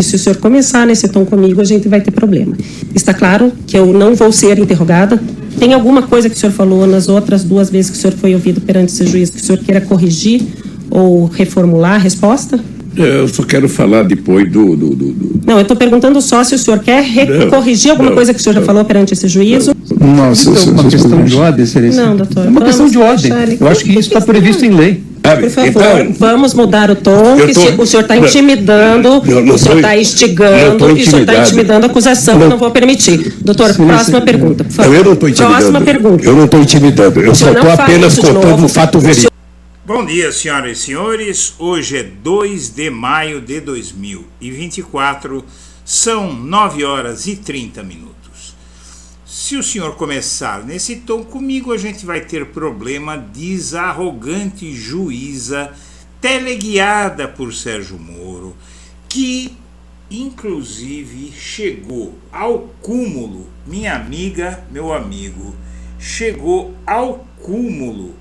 Se o senhor começar nesse tom comigo, a gente vai ter problema. Está claro que eu não vou ser interrogada. Tem alguma coisa que o senhor falou nas outras 2 vezes que o senhor foi ouvido perante esse juiz que o senhor queira corrigir ou reformular a resposta? Eu só quero falar depois do... Não, eu estou perguntando só se o senhor quer corrigir alguma coisa que o senhor já falou perante esse juízo. Não, é uma questão de ordem, excelência. Não, doutor. É uma questão de ordem. Eu acho que isso está previsto em lei. Por favor, vamos mudar o tom, o senhor está intimidando, o senhor está instigando, e o senhor está intimidando a acusação, eu não vou permitir. Doutor, próxima pergunta, por favor. Eu não estou intimidando. Próxima pergunta. Eu não estou intimidando, eu só estou apenas contando o fato verídico. Bom dia, senhoras e senhores. Hoje é 2 de maio de 2024, são 9 horas e 30 minutos. Se o senhor começar nesse tom comigo, a gente vai ter problema, diz a arrogante juíza teleguiada por Sérgio Moro, que inclusive chegou ao cúmulo, minha amiga, meu amigo, chegou ao cúmulo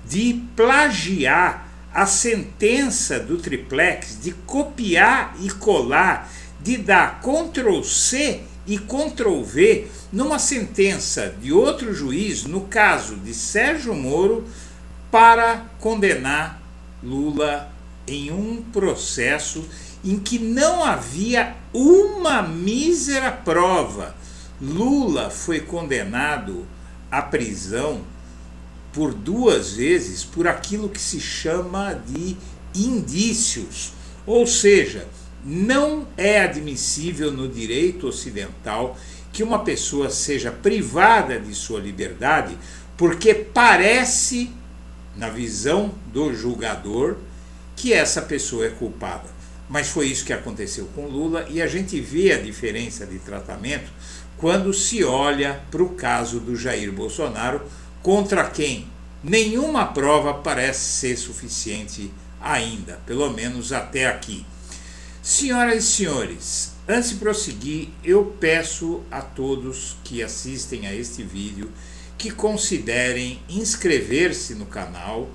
de plagiar a sentença do triplex, de copiar e colar, de dar Ctrl+C e Ctrl+V numa sentença de outro juiz, no caso de Sérgio Moro, para condenar Lula em um processo em que não havia uma mísera prova. Lula foi condenado à prisão por 2 vezes por aquilo que se chama de indícios, ou seja, não é admissível no direito ocidental que uma pessoa seja privada de sua liberdade porque parece, na visão do julgador, que essa pessoa é culpada. Mas foi isso que aconteceu com Lula, e a gente vê a diferença de tratamento quando se olha para o caso do Jair Bolsonaro, contra quem nenhuma prova parece ser suficiente ainda, pelo menos até aqui. Senhoras e senhores, antes de prosseguir, eu peço a todos que assistem a este vídeo que considerem inscrever-se no canal,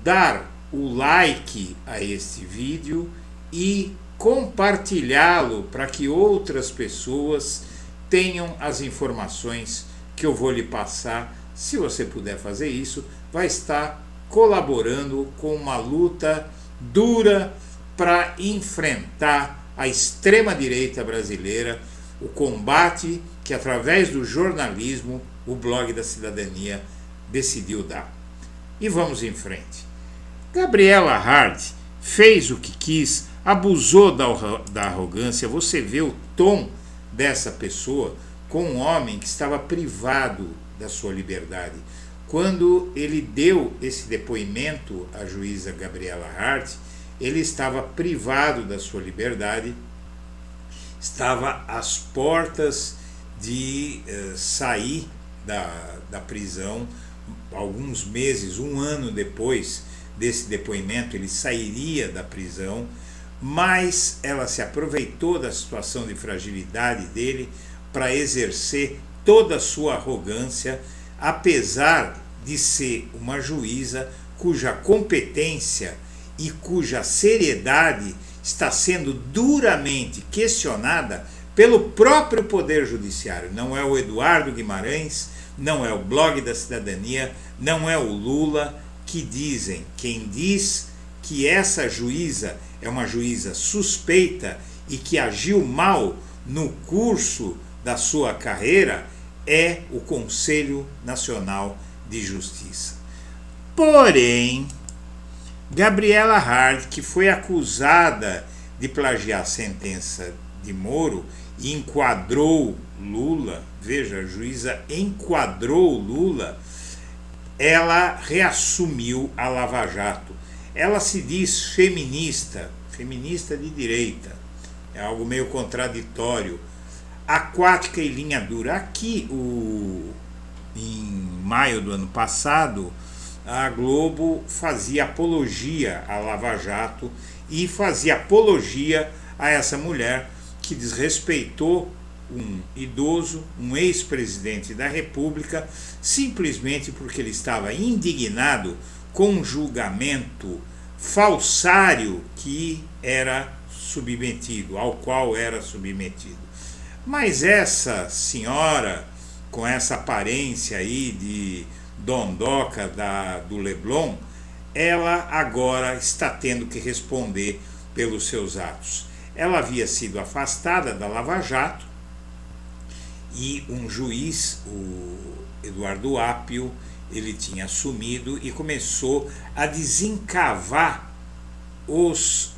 dar o like a este vídeo e compartilhá-lo para que outras pessoas tenham as informações que eu vou lhe passar. Se você puder fazer isso, vai estar colaborando com uma luta dura para enfrentar a extrema-direita brasileira, o combate que, através do jornalismo, o Blog da Cidadania decidiu dar. E vamos em frente. Gabriela Hart fez o que quis, abusou da arrogância. Você vê o tom dessa pessoa com um homem que estava privado da sua liberdade. Quando ele deu esse depoimento à juíza Gabriela Hart, ele estava privado da sua liberdade, estava às portas de sair da prisão. Alguns meses, 1 ano depois desse depoimento, ele sairia da prisão, mas ela se aproveitou da situação de fragilidade dele para exercer toda a sua arrogância, apesar de ser uma juíza cuja competência e cuja seriedade está sendo duramente questionada pelo próprio Poder Judiciário. Não é o Eduardo Guimarães, não é o Blog da Cidadania, não é o Lula que dizem. Quem diz que essa juíza é uma juíza suspeita e que agiu mal no curso da sua carreira é o Conselho Nacional de Justiça. Porém, Gabriela Hart, que foi acusada de plagiar a sentença de Moro e enquadrou Lula, veja, a juíza enquadrou Lula, ela reassumiu a Lava Jato. Ela se diz feminista de direita, é algo meio contraditório, aquática e linha dura. Aqui, em maio do ano passado, a Globo fazia apologia à Lava Jato e fazia apologia a essa mulher que desrespeitou um idoso, um ex-presidente da República, simplesmente porque ele estava indignado com um julgamento falsário que era submetido, ao qual era submetido. Mas essa senhora, com essa aparência aí de dondoca do Leblon, ela agora está tendo que responder pelos seus atos. Ela havia sido afastada da Lava Jato e um juiz, o Eduardo Apio, ele tinha assumido e começou a desencavar os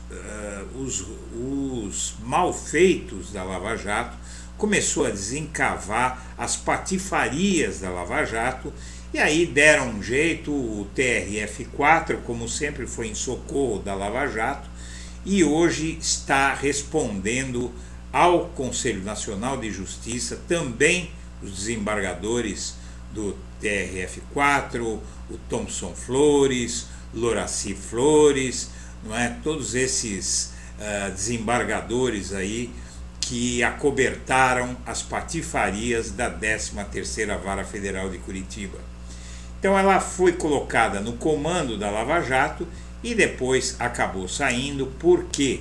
malfeitos da Lava Jato, começou a desencavar as patifarias da Lava Jato, e aí deram um jeito, o TRF4, como sempre, foi em socorro da Lava Jato, e hoje está respondendo ao Conselho Nacional de Justiça, também os desembargadores do TRF4, o Thomson Flores, Loraci Flores, não é? Todos esses desembargadores aí que acobertaram as patifarias da 13ª Vara Federal de Curitiba. Então ela foi colocada no comando da Lava Jato e depois acabou saindo porque,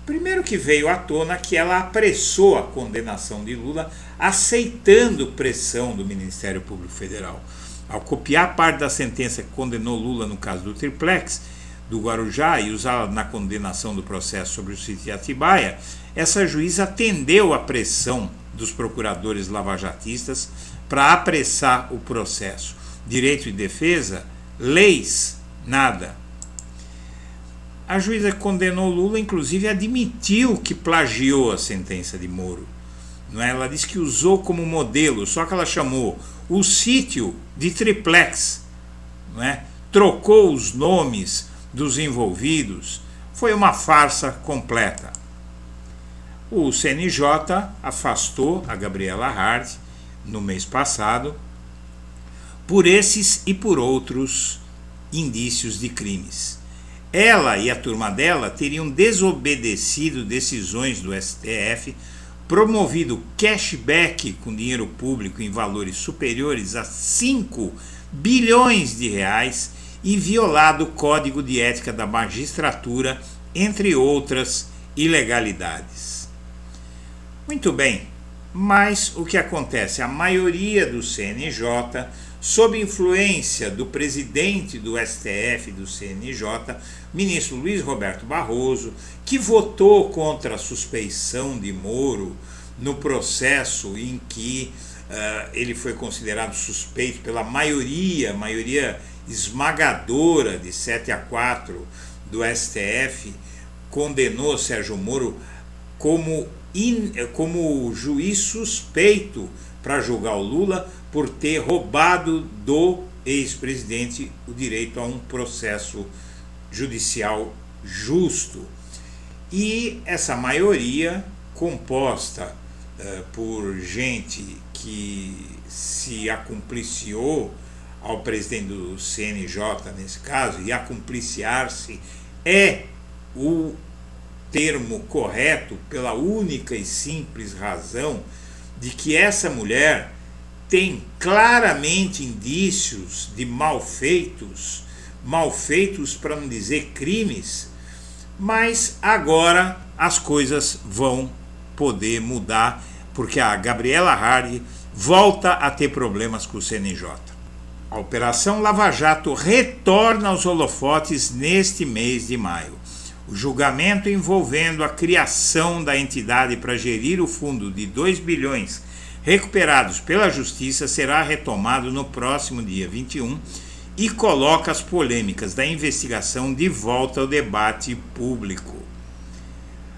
primeiro que veio à tona que ela apressou a condenação de Lula, aceitando pressão do Ministério Público Federal. Ao copiar parte da sentença que condenou Lula no caso do triplex do Guarujá e usá-la na condenação do processo sobre o sítio de Atibaia, essa juíza atendeu a pressão dos procuradores lavajatistas para apressar o processo. Direito de defesa, leis, nada. A juíza que condenou Lula, inclusive, admitiu que plagiou a sentença de Moro. Não é? Ela disse que usou como modelo, só que ela chamou o sítio de triplex, não é? Trocou os nomes dos envolvidos, foi uma farsa completa. O CNJ afastou a Gabriela Hart no mês passado por esses e por outros indícios de crimes. Ela e a turma dela teriam desobedecido decisões do STF, promovido cashback com dinheiro público em valores superiores a 5 bilhões de reais e violado o Código de Ética da Magistratura, entre outras ilegalidades. Muito bem, mas o que acontece? A maioria do CNJ, sob influência do presidente do STF e do CNJ, ministro Luiz Roberto Barroso, que votou contra a suspeição de Moro no processo em que ele foi considerado suspeito pela maioria esmagadora de 7-4 do STF, condenou Sérgio Moro como juiz suspeito para julgar o Lula por ter roubado do ex-presidente o direito a um processo judicial justo. E essa maioria, composta por gente que se acumpliciou ao presidente do CNJ nesse caso, e acumpliciar-se é o termo correto pela única e simples razão de que essa mulher tem claramente indícios de malfeitos para não dizer crimes, mas agora as coisas vão poder mudar, porque a Gabriela Hart volta a ter problemas com o CNJ. A Operação Lava Jato retorna aos holofotes neste mês de maio. O julgamento envolvendo a criação da entidade para gerir o fundo de 2 bilhões recuperados pela Justiça será retomado no próximo dia 21 e coloca as polêmicas da investigação de volta ao debate público.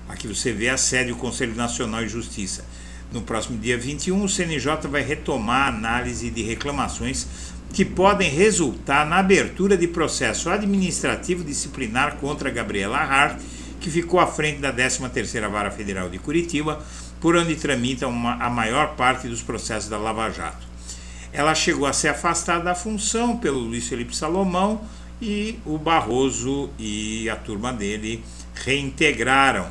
Aqui você vê a sede do Conselho Nacional de Justiça. No próximo dia 21, o CNJ vai retomar a análise de reclamações que podem resultar na abertura de processo administrativo disciplinar contra Gabriela Hart, que ficou à frente da 13ª Vara Federal de Curitiba, por onde tramita a maior parte dos processos da Lava Jato. Ela chegou a ser afastada da função pelo Luiz Felipe Salomão e o Barroso e a turma dele reintegraram.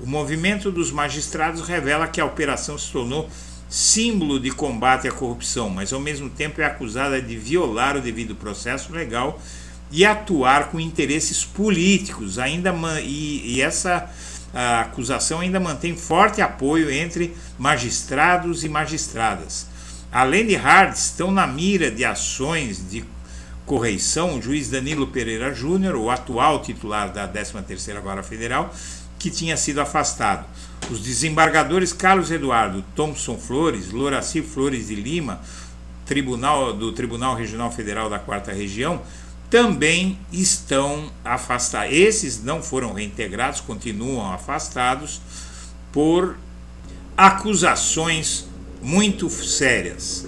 O movimento dos magistrados revela que a operação se tornou símbolo de combate à corrupção, mas ao mesmo tempo é acusada de violar o devido processo legal e atuar com interesses políticos. E essa acusação ainda mantém forte apoio entre magistrados e magistradas. Além de Hart, estão na mira de ações de correição o juiz Danilo Pereira Júnior, o atual titular da 13ª Vara Federal, que tinha sido afastado. Os desembargadores Carlos Eduardo Thompson Flores, Loraci Flores de Lima, do Tribunal Regional Federal da 4ª Região, também estão afastados. Esses não foram reintegrados, continuam afastados por acusações muito sérias.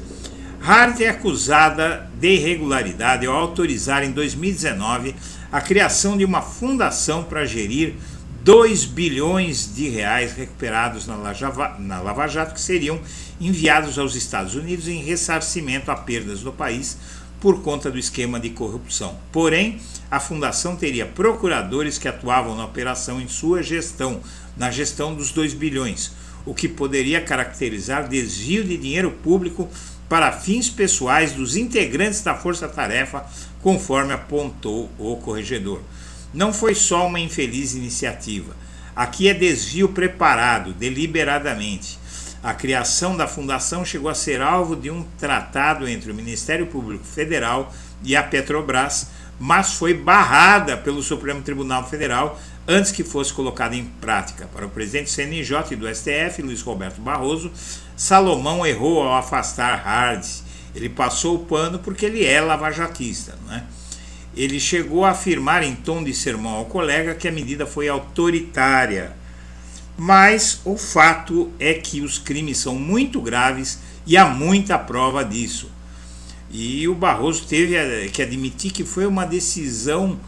Hart é acusada de irregularidade ao autorizar em 2019 a criação de uma fundação para gerir 2 bilhões de reais recuperados na Lava Jato, que seriam enviados aos Estados Unidos em ressarcimento a perdas no país por conta do esquema de corrupção. Porém, a fundação teria procuradores que atuavam na operação em sua gestão, na gestão dos 2 bilhões, o que poderia caracterizar desvio de dinheiro público para fins pessoais dos integrantes da força-tarefa, conforme apontou o corregedor. Não foi só uma infeliz iniciativa. Aqui é desvio preparado, deliberadamente. A criação da fundação chegou a ser alvo de um tratado entre o Ministério Público Federal e a Petrobras, mas foi barrada pelo Supremo Tribunal Federal antes que fosse colocada em prática. Para o presidente do CNJ e do STF, Luiz Roberto Barroso, Salomão errou ao afastar Hart. Ele passou o pano porque ele é lavajatista, não é? Ele chegou a afirmar em tom de sermão ao colega que a medida foi autoritária. Mas o fato é que os crimes são muito graves e há muita prova disso. E o Barroso teve que admitir que foi uma decisão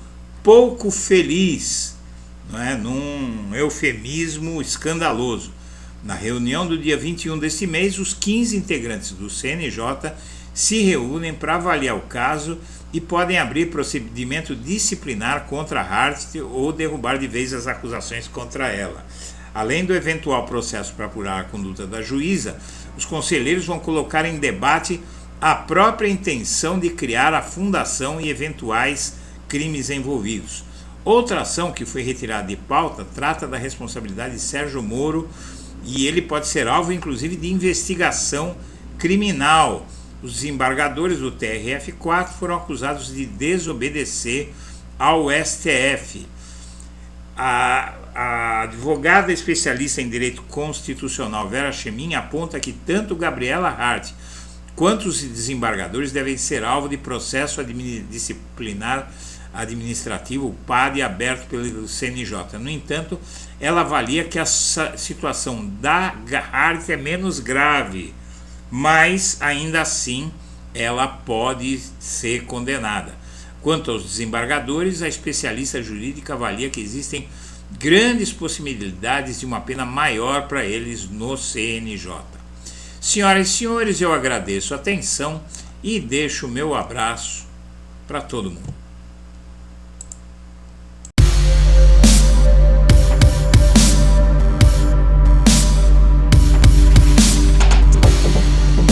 pouco feliz, não é? Num eufemismo escandaloso. Na reunião do dia 21 deste mês, os 15 integrantes do CNJ se reúnem para avaliar o caso e podem abrir procedimento disciplinar contra Hart ou derrubar de vez as acusações contra ela. Além do eventual processo para apurar a conduta da juíza, os conselheiros vão colocar em debate a própria intenção de criar a fundação e eventuais crimes envolvidos. Outra ação que foi retirada de pauta trata da responsabilidade de Sérgio Moro e ele pode ser alvo, inclusive, de investigação criminal. Os desembargadores do TRF4 foram acusados de desobedecer ao STF. A advogada especialista em direito constitucional Vera Chemin aponta que tanto Gabriela Hart quanto os desembargadores devem ser alvo de processo disciplinar administrativo PAD aberto pelo CNJ. No entanto, ela avalia que a situação da Hart é menos grave, mas ainda assim ela pode ser condenada. Quanto aos desembargadores, a especialista jurídica avalia que existem grandes possibilidades de uma pena maior para eles no CNJ. Senhoras e senhores, eu agradeço a atenção e deixo o meu abraço para todo mundo.